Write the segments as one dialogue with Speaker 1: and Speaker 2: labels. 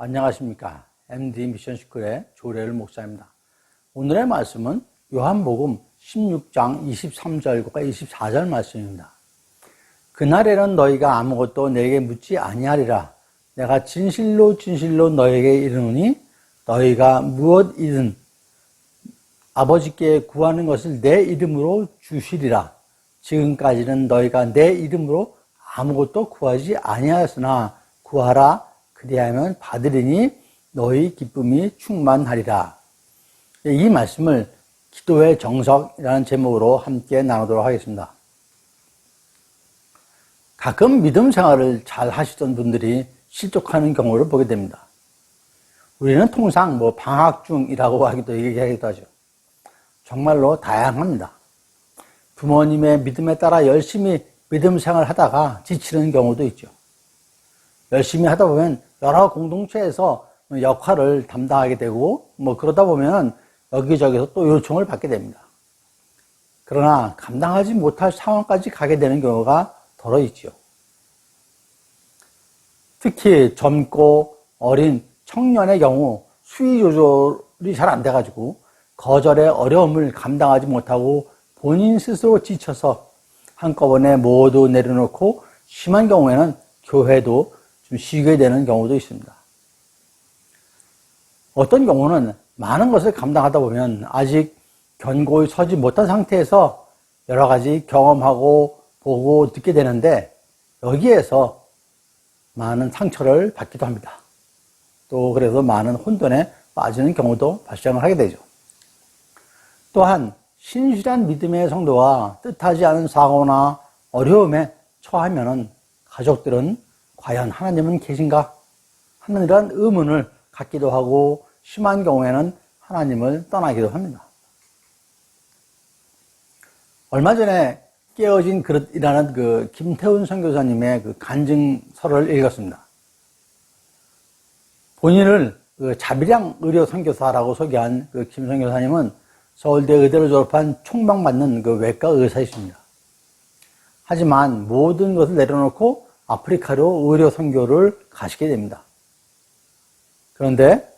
Speaker 1: 안녕하십니까. MD 미션스쿨의 조례를 목사입니다. 오늘의 말씀은 요한복음 16장 23절과 24절 말씀입니다. 그날에는 너희가 아무것도 내게 묻지 아니하리라. 내가 진실로 진실로 너희에게 이르노니 너희가 무엇이든 아버지께 구하는 것을 내 이름으로 주시리라. 지금까지는 너희가 내 이름으로 아무것도 구하지 아니하였으나 구하라. 그리하면 받으리니 너희 기쁨이 충만하리라. 이 말씀을 기도의 정석이라는 제목으로 함께 나누도록 하겠습니다. 가끔 믿음 생활을 잘 하시던 분들이 실족하는 경우를 보게 됩니다. 우리는 통상 방학 중이라고 얘기하기도 하죠. 정말로 다양합니다. 부모님의 믿음에 따라 열심히 믿음 생활을 하다가 지치는 경우도 있죠. 열심히 하다 보면 여러 공동체에서 역할을 담당하게 되고 그러다 보면 여기저기서 또 요청을 받게 됩니다. 그러나 감당하지 못할 상황까지 가게 되는 경우가 더러 있죠. 특히 젊고 어린 청년의 경우 수위 조절이 잘 안 돼가지고 거절의 어려움을 감당하지 못하고 본인 스스로 지쳐서 한꺼번에 모두 내려놓고 심한 경우에는 교회도 좀 쉬게 되는 경우도 있습니다. 어떤 경우는 많은 것을 감당하다 보면 아직 견고히 서지 못한 상태에서 여러 가지 경험하고 보고 듣게 되는데 여기에서 많은 상처를 받기도 합니다. 또 그래서 많은 혼돈에 빠지는 경우도 발생을 하게 되죠. 또한 신실한 믿음의 성도가 뜻하지 않은 사고나 어려움에 처하면은 가족들은 과연 하나님은 계신가 하는 이런 의문을 갖기도 하고 심한 경우에는 하나님을 떠나기도 합니다. 얼마 전에 깨어진 그릇이라는 김태훈 선교사님의 간증서를 읽었습니다. 본인을 자비량 의료 선교사라고 소개한 김 선교사님은 서울대 의대를 졸업한 총망받는 외과 의사이십니다. 하지만 모든 것을 내려놓고 아프리카로 의료 선교를 가시게 됩니다. 그런데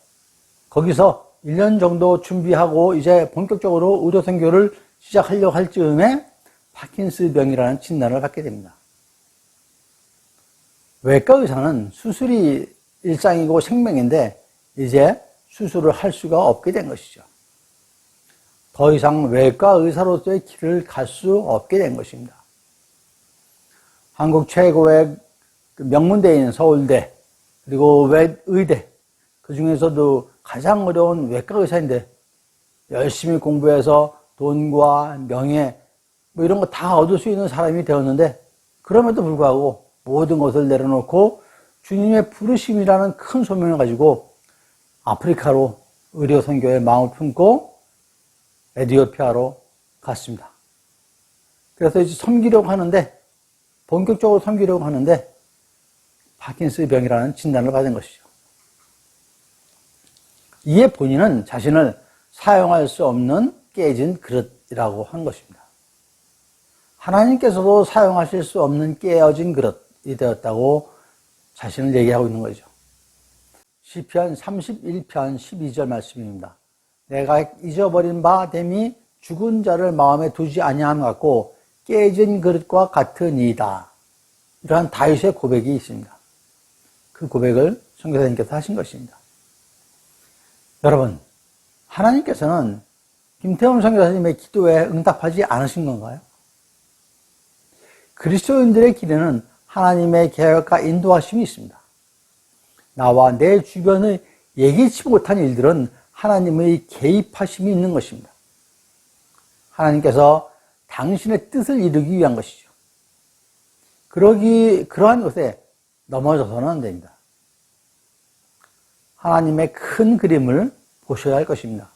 Speaker 1: 거기서 1년 정도 준비하고 이제 본격적으로 의료 선교를 시작하려고 할 즈음에 파킨스병이라는 진단을 받게 됩니다. 외과 의사는 수술이 일상이고 생명인데 이제 수술을 할 수가 없게 된 것이죠. 더 이상 외과 의사로서의 길을 갈 수 없게 된 것입니다. 한국 최고의 명문대인 서울대, 그리고 의대, 그 중에서도 가장 어려운 외과 의사인데 열심히 공부해서 돈과 명예 이런 거 다 얻을 수 있는 사람이 되었는데 그럼에도 불구하고 모든 것을 내려놓고 주님의 부르심이라는 큰 소명을 가지고 아프리카로 의료 선교에 마음을 품고 에티오피아로 갔습니다. 그래서 이제 섬기려고 하는데 본격적으로 섬기려고 하는데 파킨스병이라는 진단을 받은 것이죠. 이에 본인은 자신을 사용할 수 없는 깨진 그릇이라고 한 것입니다. 하나님께서도 사용하실 수 없는 깨어진 그릇이 되었다고 자신을 얘기하고 있는 거죠. 시편 31편 12절 말씀입니다. 내가 잊어버린 바 됨이 죽은 자를 마음에 두지 아니함 같고 깨진 그릇과 같으니이다. 이러한 다윗의 고백이 있습니다. 그 고백을 선교사님께서 하신 것입니다. 여러분, 하나님께서는 김태훈 선교사님의 기도에 응답하지 않으신 건가요? 그리스도인들의 길에는 하나님의 계획과 인도하심이 있습니다. 나와 내 주변의 예기치 못한 일들은 하나님의 개입하심이 있는 것입니다. 하나님께서 당신의 뜻을 이루기 위한 것이죠. 그러한 것에 넘어져서는 안 됩니다. 하나님의 큰 그림을 보셔야 할 것입니다.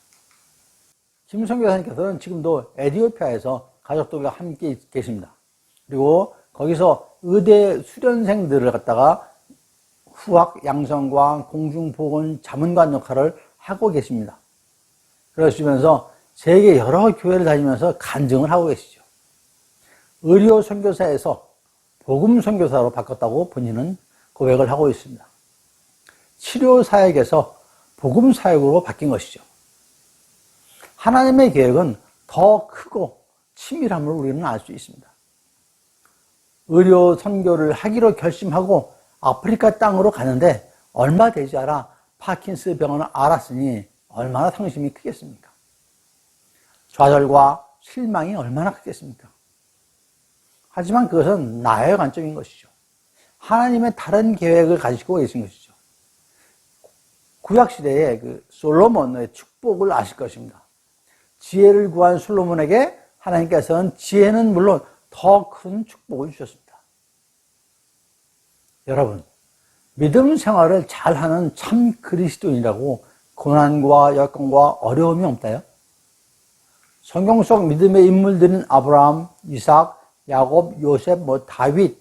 Speaker 1: 김 선교사님께서는 지금도 에티오피아에서 가족들과 함께 계십니다. 그리고 거기서 의대 수련생들을 갖다가 후학 양성관, 공중보건 자문관 역할을 하고 계십니다. 그러시면서 세계 여러 교회를 다니면서 간증을 하고 계시죠. 의료 선교사에서 복음 선교사로 바꿨다고 본인은 고백을 하고 있습니다. 치료 사역에서 복음 사역으로 바뀐 것이죠. 하나님의 계획은 더 크고 치밀함을 우리는 알 수 있습니다. 의료 선교를 하기로 결심하고 아프리카 땅으로 가는데 얼마 되지 않아 파킨스 병을 알았으니 얼마나 상심이 크겠습니까? 좌절과 실망이 얼마나 크겠습니까? 하지만 그것은 나의 관점인 것이죠. 하나님의 다른 계획을 가지고 계신 것이죠. 구약시대에 그 솔로몬의 축복을 아실 것입니다. 지혜를 구한 솔로몬에게 하나님께서는 지혜는 물론 더 큰 축복을 주셨습니다. 여러분, 믿음 생활을 잘하는 참 그리스도인이라고 고난과 역경과 어려움이 없다요? 성경 속 믿음의 인물들은 아브라함, 이삭, 야곱, 요셉, 다윗,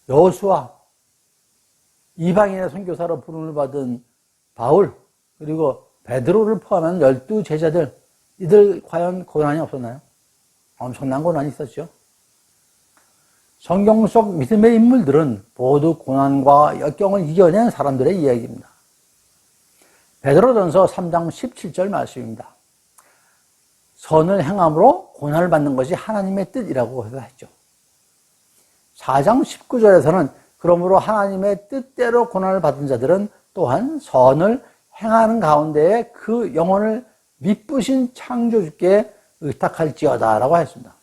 Speaker 1: 여호수아, 이방인의 선교사로 부름을 받은 바울, 그리고 베드로를 포함한 12제자들, 이들 과연 고난이 없었나요? 엄청난 고난이 있었죠. 성경 속 믿음의 인물들은 모두 고난과 역경을 이겨낸 사람들의 이야기입니다. 베드로전서 3장 17절 말씀입니다. 선을 행함으로 고난을 받는 것이 하나님의 뜻이라고 했죠. 4장 19절에서는 그러므로 하나님의 뜻대로 고난을 받은 자들은 또한 선을 행하는 가운데에 그 영혼을 미쁘신 창조주께 의탁할지어다 라고 했습니다.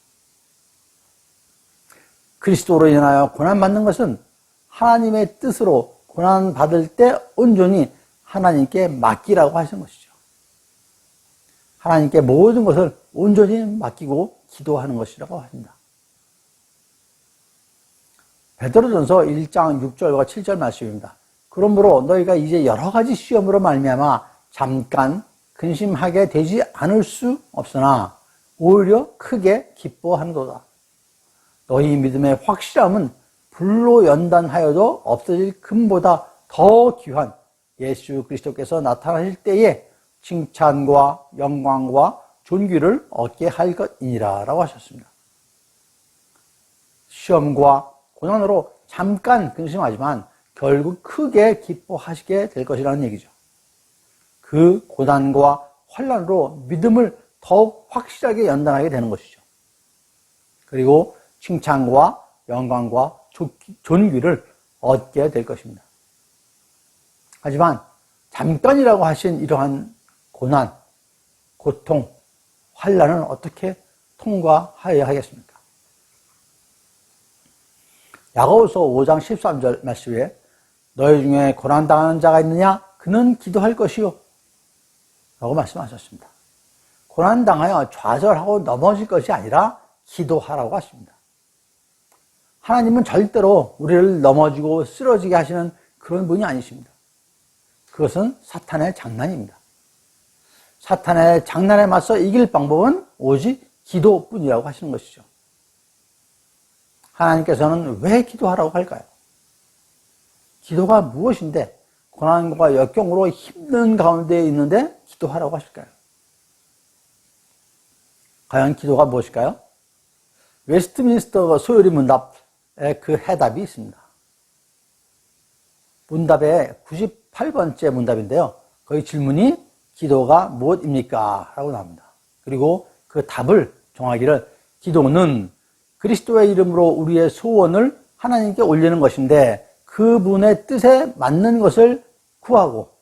Speaker 1: 그리스도로 인하여 고난받는 것은 하나님의 뜻으로 고난받을 때 온전히 하나님께 맡기라고 하신 것이죠. 하나님께 모든 것을 온전히 맡기고 기도하는 것이라고 합니다. 베드로전서 1장 6절과 7절 말씀입니다. 그러므로 너희가 이제 여러 가지 시험으로 말미암아 잠깐 근심하게 되지 않을 수 없으나 오히려 크게 기뻐하는도다. 너희 믿음의 확실함은 불로 연단하여도 없어질 금보다 더 귀한 예수 그리스도께서 나타나실 때에 칭찬과 영광과 존귀를 얻게 할 것이니라 라고 하셨습니다. 시험과 고난으로 잠깐 근심하지만 결국 크게 기뻐하시게 될 것이라는 얘기죠. 그 고난과 환난으로 믿음을 더욱 확실하게 연단하게 되는 것이죠. 그리고 칭찬과 영광과 존귀를 얻게 될 것입니다. 하지만 잠깐이라고 하신 이러한 고난, 고통, 환난은 어떻게 통과하여야 하겠습니까? 야고보서 5장 13절 말씀에 너희 중에 고난당하는 자가 있느냐? 그는 기도할 것이요 라고 말씀하셨습니다. 고난당하여 좌절하고 넘어질 것이 아니라 기도하라고 하십니다. 하나님은 절대로 우리를 넘어지고 쓰러지게 하시는 그런 분이 아니십니다. 그것은 사탄의 장난입니다. 사탄의 장난에 맞서 이길 방법은 오직 기도뿐이라고 하시는 것이죠. 하나님께서는 왜 기도하라고 할까요? 기도가 무엇인데 고난과 역경으로 힘든 가운데 있는데 기도하라고 하실까요? 과연 기도가 무엇일까요? 웨스트민스터 소요리 문답에 그 해답이 있습니다. 문답의 98번째 문답인데요. 거기 질문이 기도가 무엇입니까? 라고 나옵니다. 그리고 그 답을 정하기를 기도는 그리스도의 이름으로 우리의 소원을 하나님께 올리는 것인데 그분의 뜻에 맞는 것을 구하고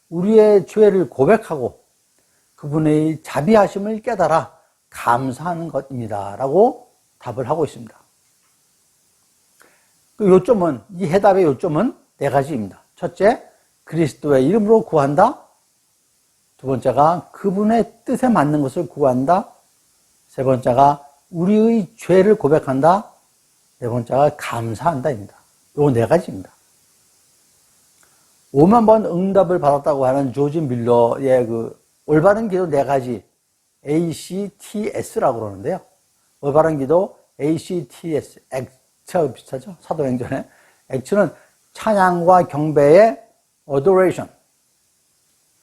Speaker 1: 우리의 죄를 고백하고 그분의 자비하심을 깨달아 감사하는 것입니다. 라고 답을 하고 있습니다. 그 요점은, 이 해답의 요점은 네 가지입니다. 첫째, 그리스도의 이름으로 구한다. 두 번째가 그분의 뜻에 맞는 것을 구한다. 세 번째가 우리의 죄를 고백한다. 네 번째가 감사한다입니다. 요 네 가지입니다. 5만 번 응답을 받았다고 하는 조지 밀러의 그 올바른 기도 네 가지 ACTS라고 그러는데요. 올바른 기도 ACTS, 액처 비슷하죠? 사도행전에. 액처는 찬양과 경배의 adoration,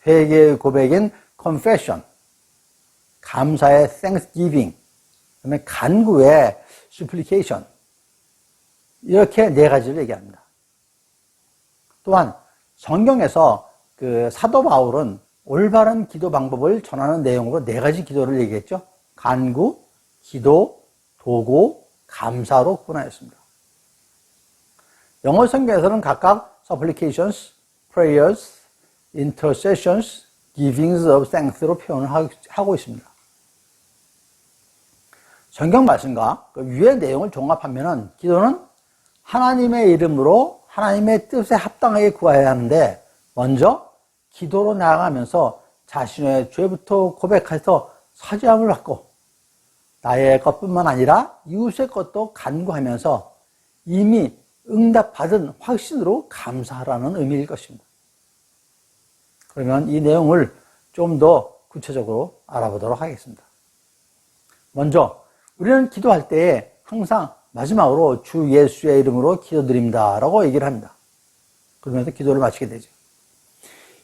Speaker 1: 회개의 고백인 confession, 감사의 thanksgiving, 그다음에 간구의 supplication, 이렇게 네 가지를 얘기합니다. 또한 성경에서 그 사도 바울은 올바른 기도 방법을 전하는 내용으로 4가지 기도를 얘기했죠. 간구, 기도, 도고, 감사로 구분하였습니다. 영어 성경에서는 각각 supplications, prayers, intercessions, givings of thanks로 표현을 하고 있습니다. 성경 말씀과 그 위의 내용을 종합하면은 기도는 하나님의 이름으로 하나님의 뜻에 합당하게 구해야 하는데 먼저 기도로 나아가면서 자신의 죄부터 고백해서 사죄함을 받고 나의 것뿐만 아니라 이웃의 것도 간구하면서 이미 응답받은 확신으로 감사하라는 의미일 것입니다. 그러면 이 내용을 좀 더 구체적으로 알아보도록 하겠습니다. 먼저 우리는 기도할 때에 항상 마지막으로 주 예수의 이름으로 기도드립니다 라고 얘기를 합니다. 그러면서 기도를 마치게 되죠.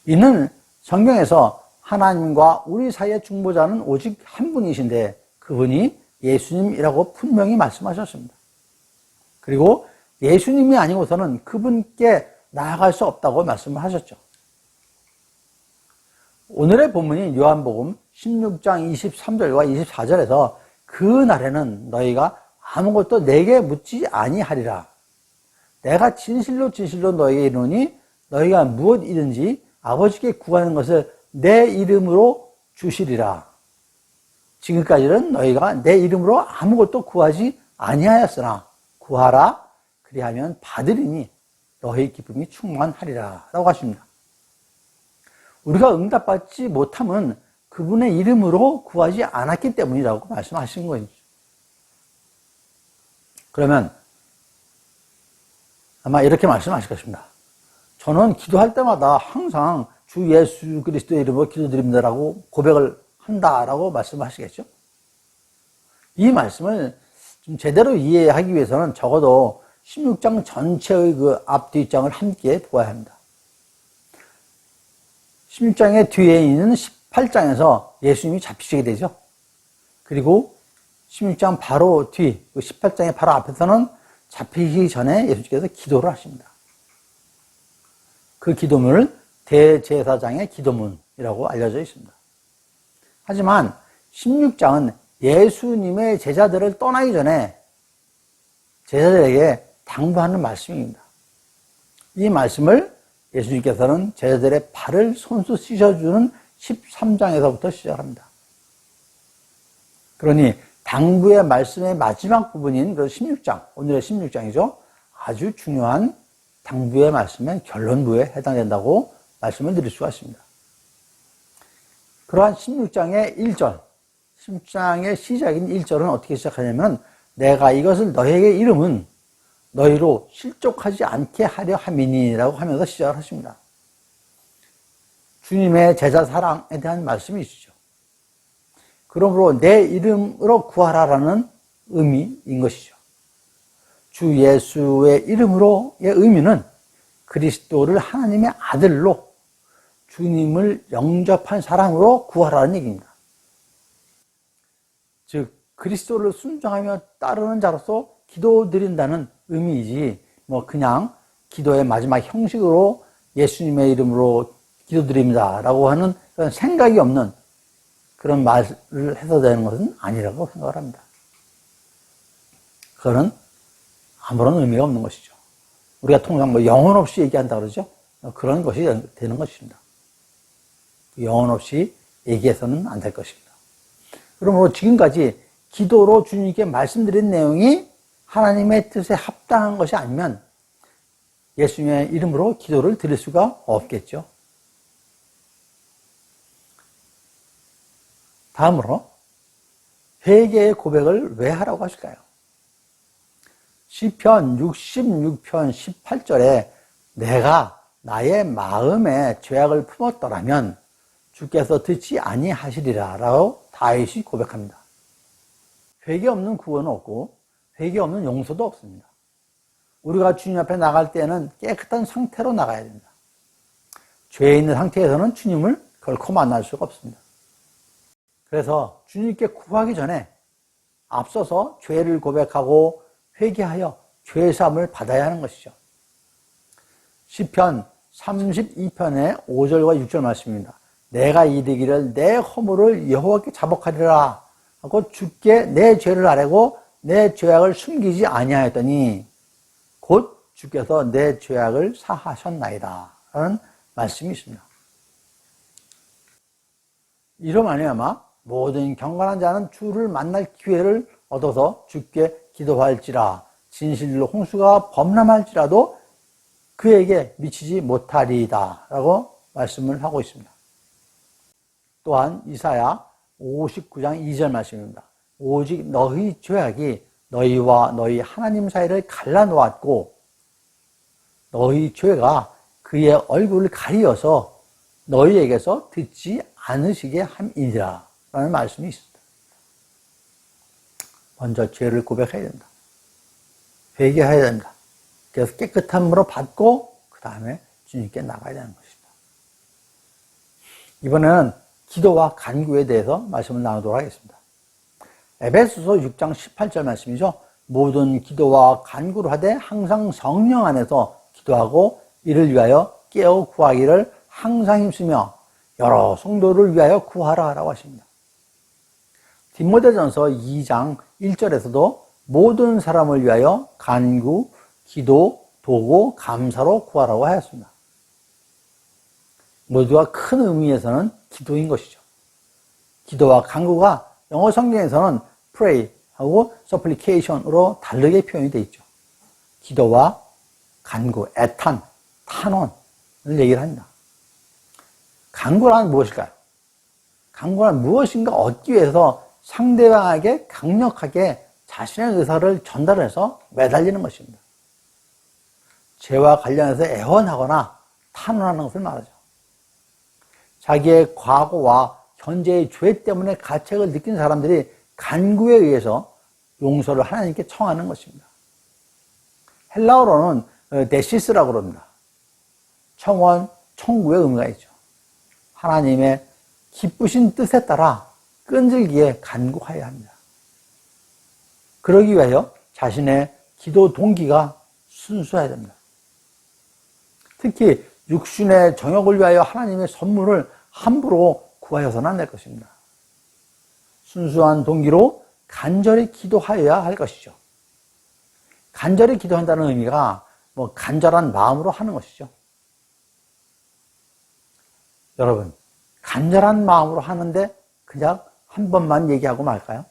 Speaker 1: 이는 성경에서 하나님과 우리 사이의 중보자는 오직 한 분이신데 그분이 예수님이라고 분명히 말씀하셨습니다. 그리고 예수님이 아니고서는 그분께 나아갈 수 없다고 말씀을 하셨죠. 오늘의 본문인 요한복음 16장 23절과 24절에서 그 날에는 너희가 아무것도 내게 묻지 아니하리라. 내가 진실로 진실로 너희에게 이르노니 너희가 무엇이든지 아버지께 구하는 것을 내 이름으로 주시리라. 지금까지는 너희가 내 이름으로 아무것도 구하지 아니하였으나 구하라. 그리하면 받으리니 너희 기쁨이 충만하리라 라고 하십니다. 우리가 응답받지 못함은 그분의 이름으로 구하지 않았기 때문이라고 말씀하신 거죠. 그러면 아마 이렇게 말씀하실 것입니다. 저는 기도할 때마다 항상 주 예수 그리스도의 이름으로 기도드립니다라고 고백을 한다라고 말씀하시겠죠? 이 말씀을 좀 제대로 이해하기 위해서는 적어도 16장 전체의 그 앞, 뒷장을 함께 보아야 합니다. 16장의 뒤에 있는 18장에서 예수님이 잡히시게 되죠. 그리고 16장 바로 뒤, 18장의 바로 앞에서는 잡히기 전에 예수님께서 기도를 하십니다. 그 기도문을 대제사장의 기도문이라고 알려져 있습니다. 하지만 16장은 예수님의 제자들을 떠나기 전에 제자들에게 당부하는 말씀입니다. 이 말씀을 예수님께서는 제자들의 발을 손수 씻어주는 13장에서부터 시작합니다. 그러니 당부의 말씀의 마지막 부분인 그 16장, 오늘의 16장이죠. 아주 중요한 당부의 말씀의 결론부에 해당된다고 말씀을 드릴 수가 있습니다. 그러한 16장의 1절, 16장의 시작인 1절은 어떻게 시작하냐면 내가 이것을 너희에게 이름은 너희로 실족하지 않게 하려 함이니라고 하면서 시작을 하십니다. 주님의 제자 사랑에 대한 말씀이시죠. 그러므로 내 이름으로 구하라라는 의미인 것이죠. 주 예수의 이름으로의 의미는 그리스도를 하나님의 아들로 주님을 영접한 사람으로 구하라는 얘기입니다. 즉 그리스도를 순종하며 따르는 자로서 기도드린다는 의미이지 그냥 기도의 마지막 형식으로 예수님의 이름으로 기도드립니다라고 하는 그런 생각이 없는 그런 말을 해서 되는 것은 아니라고 생각을 합니다. 그거는 아무런 의미가 없는 것이죠. 우리가 통상 영혼 없이 얘기한다 그러죠. 그런 것이 되는 것입니다. 영혼 없이 얘기해서는 안 될 것입니다. 그러므로 지금까지 기도로 주님께 말씀드린 내용이 하나님의 뜻에 합당한 것이 아니면 예수님의 이름으로 기도를 드릴 수가 없겠죠. 다음으로 회개의 고백을 왜 하라고 하실까요? 시편 66편 18절에 내가 나의 마음에 죄악을 품었더라면 주께서 듣지 아니하시리라 라고 다윗이 고백합니다. 회개 없는 구원은 없고 회개 없는 용서도 없습니다. 우리가 주님 앞에 나갈 때는 깨끗한 상태로 나가야 됩니다. 죄에 있는 상태에서는 주님을 결코 만날 수가 없습니다. 그래서 주님께 구하기 전에 앞서서 죄를 고백하고 회개하여 죄 사함을 받아야 하는 것이죠. 시편 32편의 5절과 6절 말씀입니다. 내가 이르기를 내 허물을 여호와께 자복하리라 하고 주께 내 죄를 아뢰고 내 죄악을 숨기지 아니하였더니 곧 주께서 내 죄악을 사하셨나이다 라는 말씀이 있습니다. 이로 말미암아 모든 경건한 자는 주를 만날 기회를 얻어서 주께 기도할지라 진실로 홍수가 범람할지라도 그에게 미치지 못하리이다 라고 말씀을 하고 있습니다. 또한 이사야 59장 2절 말씀입니다. 오직 너희 죄악이 너희와 너희 하나님 사이를 갈라놓았고 너희 죄가 그의 얼굴을 가리어서 너희에게서 듣지 않으시게 함이니라 라는 말씀이 있습니다. 먼저 죄를 고백해야 된다. 회개해야 된다. 그래서 깨끗한 물로 받고 그 다음에 주님께 나가야 되는 것입니다. 이번에는 기도와 간구에 대해서 말씀을 나누도록 하겠습니다. 에베소서 6장 18절 말씀이죠. 모든 기도와 간구를 하되 항상 성령 안에서 기도하고 이를 위하여 깨어 구하기를 항상 힘쓰며 여러 성도를 위하여 구하라 라고 하십니다. 디모데전서 2장 1절에서도 모든 사람을 위하여 간구, 기도, 도구, 감사로 구하라고 하였습니다. 모두가 큰 의미에서는 기도인 것이죠. 기도와 간구가 영어 성경에서는 pray 하고 supplication으로 다르게 표현이 되어 있죠. 기도와 간구, 애탄, 탄원을 얘기를 합니다. 간구란 무엇일까요? 간구란 무엇인가 얻기 위해서 상대방에게 강력하게 자신의 의사를 전달해서 매달리는 것입니다. 죄와 관련해서 애원하거나 탄원하는 것을 말하죠. 자기의 과거와 현재의 죄 때문에 가책을 느낀 사람들이 간구에 의해서 용서를 하나님께 청하는 것입니다. 헬라어로는 데시스라고 그럽니다. 청원, 청구의 의미가 있죠. 하나님의 기쁘신 뜻에 따라 끈질기게 간구하여야 합니다. 그러기 위하여 자신의 기도 동기가 순수해야 됩니다. 특히 육신의 정욕을 위하여 하나님의 선물을 함부로 구하여서는 안 될 것입니다. 순수한 동기로 간절히 기도하여야 할 것이죠. 간절히 기도한다는 의미가 간절한 마음으로 하는 것이죠. 여러분, 간절한 마음으로 하는데 그냥 한 번만 얘기하고 말까요?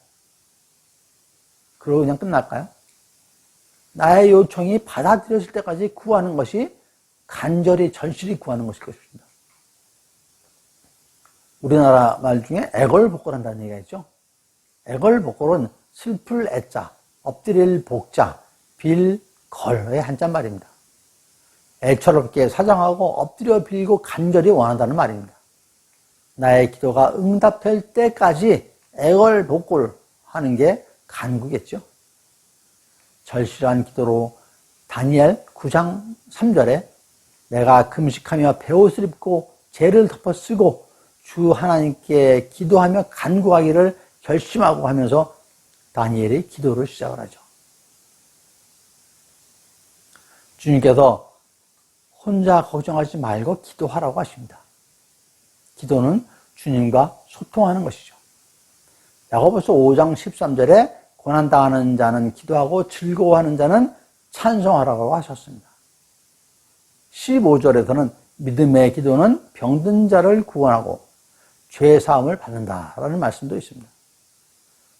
Speaker 1: 그러고 그냥 끝날까요? 나의 요청이 받아들여질 때까지 구하는 것이 간절히 절실히 구하는 것일 것입니다. 우리나라 말 중에 애걸복걸한다는 얘기가 있죠. 애걸복걸은 슬플 애자, 엎드릴 복자, 빌 걸의 한자말입니다. 애처롭게 사정하고 엎드려 빌고 간절히 원한다는 말입니다. 나의 기도가 응답될 때까지 애걸복걸 하는 게 간구겠죠. 절실한 기도로 다니엘 9장 3절에 내가 금식하며 베옷을 입고 죄를 덮어 쓰고 주 하나님께 기도하며 간구하기를 결심하고 하면서 다니엘이 기도를 시작을 하죠. 주님께서 혼자 걱정하지 말고 기도하라고 하십니다. 기도는 주님과 소통하는 것이죠. 야고보서 5장 13절에 고난당하는 자는 기도하고 즐거워하는 자는 찬송하라고 하셨습니다. 15절에서는 믿음의 기도는 병든 자를 구원하고 죄 사함을 받는다라는 말씀도 있습니다.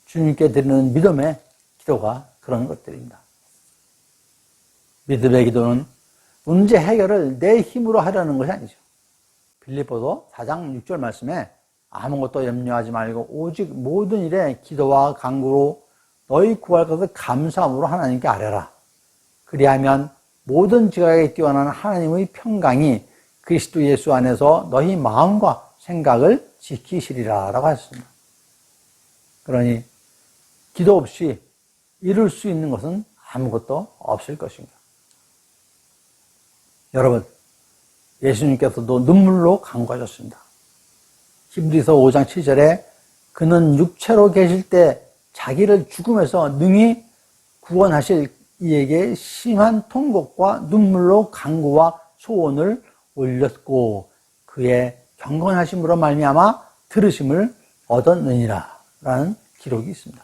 Speaker 1: 주님께 드리는 믿음의 기도가 그런 것들입니다. 믿음의 기도는 문제 해결을 내 힘으로 하려는 것이 아니죠. 빌립보서 4장 6절 말씀에 아무것도 염려하지 말고 오직 모든 일에 기도와 간구로 너희 구할 것을 감사함으로 하나님께 아뢰라. 그리하면 모든 지각에 뛰어난 하나님의 평강이 그리스도 예수 안에서 너희 마음과 생각을 지키시리라 라고 하셨습니다. 그러니 기도 없이 이룰 수 있는 것은 아무것도 없을 것입니다. 여러분, 예수님께서도 눈물로 간구하셨습니다. 히브리서 5장 7절에 그는 육체로 계실 때 자기를 죽음에서 능히 구원하실 이에게 심한 통곡과 눈물로 간구와 소원을 올렸고 그의 경건하심으로 말미암아 들으심을 얻었느니라 라는 기록이 있습니다.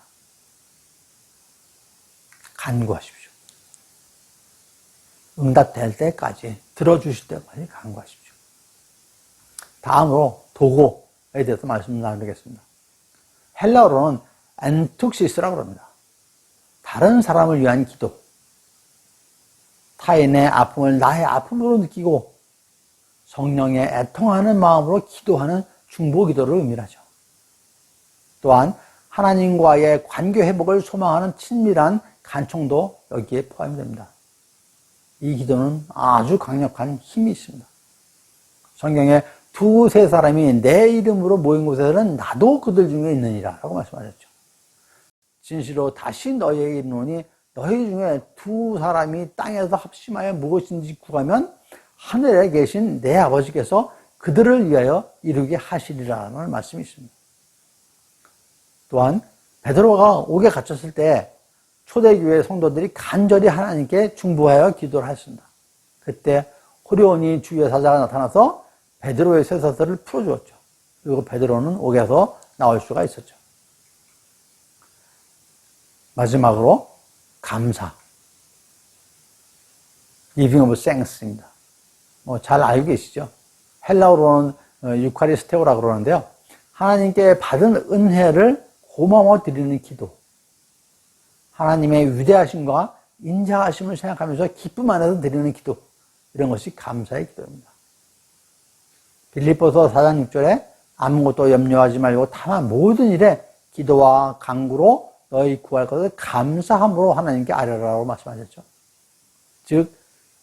Speaker 1: 간구하십시오. 응답될 때까지, 들어주실 때까지 간구하십시오. 다음으로 도고에 대해서 말씀 나누겠습니다. 헬라어로는 엔툭시스라고 합니다. 다른 사람을 위한 기도, 타인의 아픔을 나의 아픔으로 느끼고 성령에 애통하는 마음으로 기도하는 중보기도를 의미하죠. 또한 하나님과의 관계 회복을 소망하는 친밀한 간청도 여기에 포함됩니다. 이 기도는 아주 강력한 힘이 있습니다. 성경에 두세 사람이 내 이름으로 모인 곳에서는 나도 그들 중에 있느니라 라고 말씀하셨죠. 진실로 다시 너희에게 이르노니 너희 중에 두 사람이 땅에서 합심하여 무엇인지 구하면 하늘에 계신 내 아버지께서 그들을 위하여 이루게 하시리라는 말씀이 있습니다. 또한 베드로가 옥에 갇혔을 때 초대교회 성도들이 간절히 하나님께 중보하여 기도를 했습니다. 그때 호련히 주의 사자가 나타나서 베드로의 쇠사슬을 풀어주었죠. 그리고 베드로는 옥에서 나올 수가 있었죠. 마지막으로 감사, Giving of Thanks입니다. 잘 알고 계시죠? 헬라어로는 유카리스테오라고 그러는데요. 하나님께 받은 은혜를 고마워 드리는 기도, 하나님의 위대하심과 인자하심을 생각하면서 기쁨 안에서 드리는 기도, 이런 것이 감사의 기도입니다. 빌립보서 4장 6절에 아무것도 염려하지 말고 다만 모든 일에 기도와 간구로 너희 구할 것을 감사함으로 하나님께 아뢰라라고 말씀하셨죠. 즉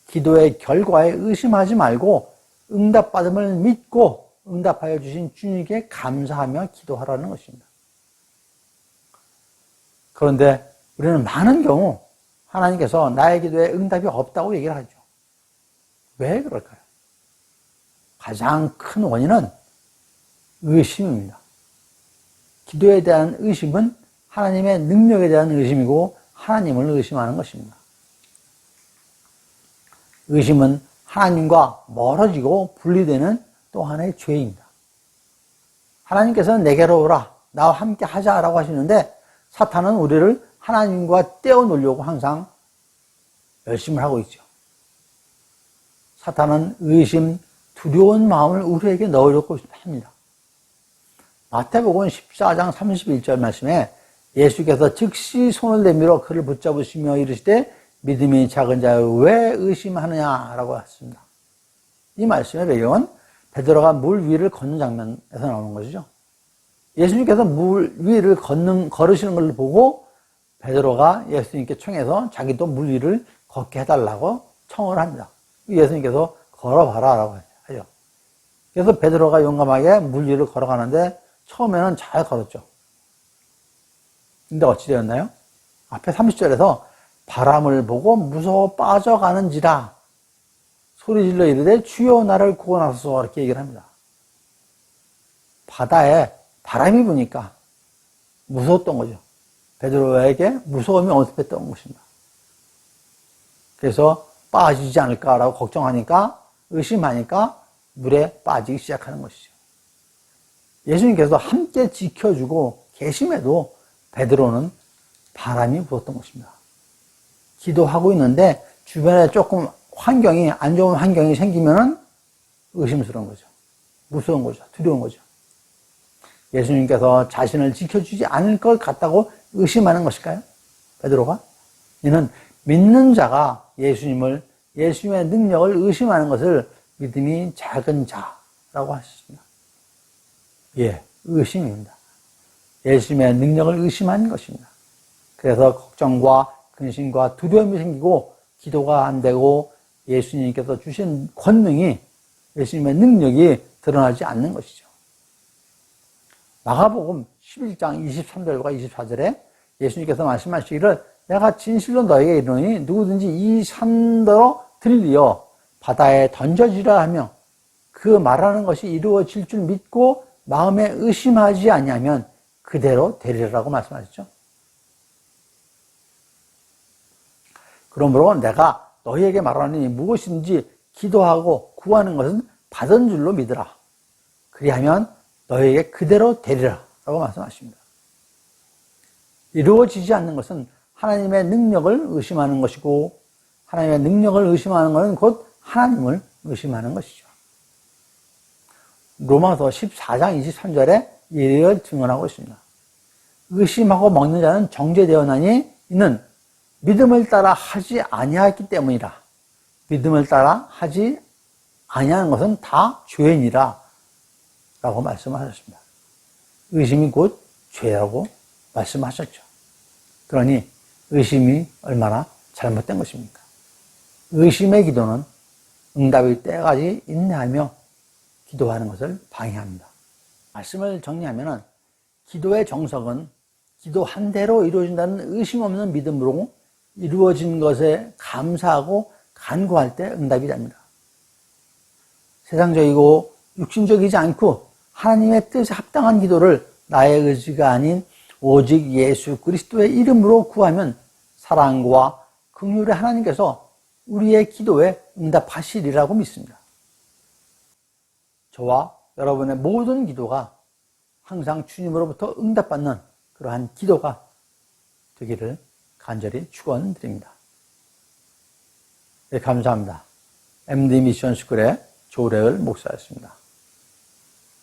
Speaker 1: 기도의 결과에 의심하지 말고 응답받음을 믿고 응답하여 주신 주님께 감사하며 기도하라는 것입니다. 그런데 우리는 많은 경우 하나님께서 나의 기도에 응답이 없다고 얘기를 하죠. 왜 그럴까요? 가장 큰 원인은 의심입니다. 기도에 대한 의심은 하나님의 능력에 대한 의심이고 하나님을 의심하는 것입니다. 의심은 하나님과 멀어지고 분리되는 또 하나의 죄입니다. 하나님께서는 내게로 오라, 나와 함께 하자라고 하시는데 사탄은 우리를 하나님과 떼어놓으려고 항상 열심을 하고 있죠. 사탄은 의심, 두려운 마음을 우리에게 넣으려고 합니다. 마태복음 14장 31절 말씀에 예수께서 즉시 손을 내밀어 그를 붙잡으시며 이르시되 믿음이 작은 자여 왜 의심하느냐라고 했습니다. 이 말씀의 배경은 베드로가 물 위를 걷는 장면에서 나오는 것이죠. 예수님께서 물 위를 걸으시는 걸 보고 베드로가 예수님께 청해서 자기도 물 위를 걷게 해달라고 청을 합니다. 예수님께서 걸어봐라라고 하죠. 그래서 베드로가 용감하게 물 위를 걸어가는데 처음에는 잘 걸었죠. 근데 어찌 되었나요? 앞에 30절에서 바람을 보고 무서워 빠져가는지라 소리질러 이르되 주여 나를 구원하소서 이렇게 얘기를 합니다. 바다에 바람이 부니까 무서웠던 거죠. 베드로에게 무서움이 언급했던 것입니다. 그래서 빠지지 않을까라고 걱정하니까 의심하니까 물에 빠지기 시작하는 것이죠. 예수님께서 함께 지켜주고 계심에도 베드로는 바람이 불었던 것입니다. 기도하고 있는데 주변에 조금 환경이 안 좋은 환경이 생기면은 의심스러운 거죠. 무서운 거죠. 두려운 거죠. 예수님께서 자신을 지켜주지 않을 것 같다고 의심하는 것일까요? 베드로가? 이는 믿는 자가 예수님의 능력을 의심하는 것을 믿음이 작은 자라고 하셨습니다. 예, 의심입니다. 예수님의 능력을 의심하는 것입니다. 그래서 걱정과 근심과 두려움이 생기고 기도가 안 되고 예수님께서 주신 권능이 예수님의 능력이 드러나지 않는 것이죠. 마가복음 11장 23절과 24절에 예수님께서 말씀하시기를 내가 진실로 너에게 이르노니 누구든지 이 산더러 들리어 바다에 던져지라 하며 그 말하는 것이 이루어질 줄 믿고 마음에 의심하지 아니하면 그대로 되리라고 말씀하셨죠. 그러므로 내가 너희에게 말하니 무엇인지 기도하고 구하는 것은 받은 줄로 믿으라. 그리하면 너에게 그대로 되리라. 라고 말씀하십니다. 이루어지지 않는 것은 하나님의 능력을 의심하는 것이고, 하나님의 능력을 의심하는 것은 곧 하나님을 의심하는 것이죠. 로마서 14장 23절에 이를 증언하고 있습니다. 의심하고 먹는 자는 정죄되었나니 이는 믿음을 따라 하지 아니하였기 때문이라. 믿음을 따라 하지 아니하는 것은 다 죄인이라. 라고 말씀하셨습니다. 의심이 곧 죄라고 말씀하셨죠. 그러니 의심이 얼마나 잘못된 것입니까? 의심의 기도는 응답의 때까지 인내하며 기도하는 것을 방해합니다. 말씀을 정리하면 기도의 정석은 기도한 대로 이루어진다는 의심 없는 믿음으로 이루어진 것에 감사하고 간구할 때 응답이 됩니다. 세상적이고 육신적이지 않고 하나님의 뜻에 합당한 기도를 나의 의지가 아닌 오직 예수 그리스도의 이름으로 구하면 사랑과 긍휼의 하나님께서 우리의 기도에 응답하시리라고 믿습니다. 저와 여러분의 모든 기도가 항상 주님으로부터 응답받는 그러한 기도가 되기를 간절히 축원드립니다. 네, 감사합니다. MD 미션 스쿨의 조래을 목사였습니다.